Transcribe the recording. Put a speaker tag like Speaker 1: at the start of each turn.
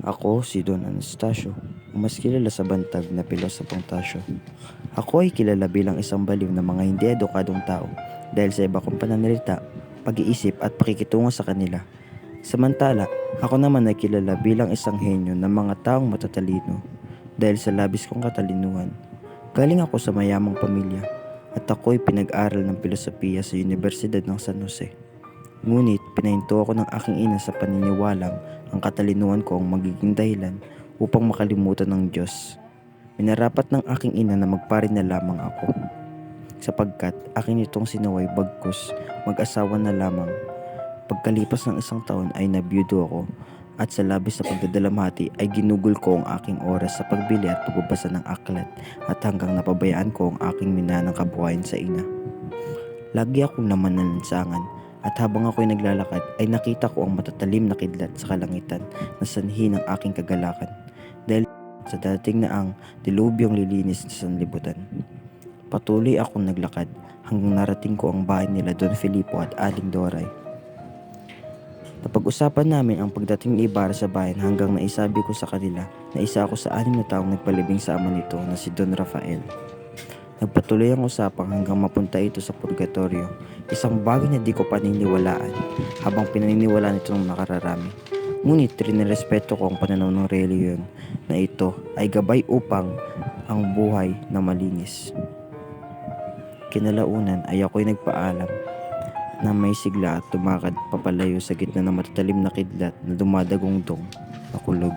Speaker 1: Ako si Don Anastasio, o mas kilala sa bantag na Pilosopong Tasyo. Ako ay kilala bilang isang baliw ng mga hindi edukadong tao dahil sa iba kong pananalita, pag-iisip at pakikitungo sa kanila. Samantala, ako naman ay kilala bilang isang henyo ng mga taong matatalino dahil sa labis kong katalinuhan. Galing ako sa mayamang pamilya at ako ay pinag-aral ng filosofiya sa Universidad ng San Jose. Ngunit pinahinto ako ng aking ina sa paniniwalang ang katalinuhan ko ang magiging dahilan upang makalimutan ng Diyos. Minarapat ng aking ina na magpari na lamang ako sapagkat akin itong sinaway bagkus mag-asawa na lamang. Pagkalipas ng isang taon ay nabiyudo ako at sa labis na pagdadalamhati ay ginugol ko ang aking oras sa pagbili at pagbabasa ng aklat at hanggang napabayaan ko ang aking minanang kabuhayan sa ina. Lagi akong laman ng lansangan at habang ako'y naglalakad ay nakita ko ang matatalim na kidlat sa kalangitan na sanhi ng aking kagalakan dahil sa dating na ang dilubyong lilinis sa sanlibutan. Patuloy akong naglakad hanggang narating ko ang bahay nila Don Filipo at Aling Doray. Napag-usapan namin ang pagdating ni Ibarra sa bayan hanggang naisabi ko sa kanila na isa ako sa 6 na taong nagpalibing sa ama nito na si Don Rafael. Nagpatuloy ang usapang hanggang mapunta ito sa purgatorio, isang bagay na di ko paniniwalaan habang pinaniniwalaan ito ng nakararami. Ngunit rinirespeto ko ang pananaw ng reliyon na ito ay gabay upang ang buhay na malinis. Kinalaunan ay ako'y nagpaalam na may sigla at tumakad papalayo sa gitna ng matatalim na kidlat na dumadagongdong na kulog.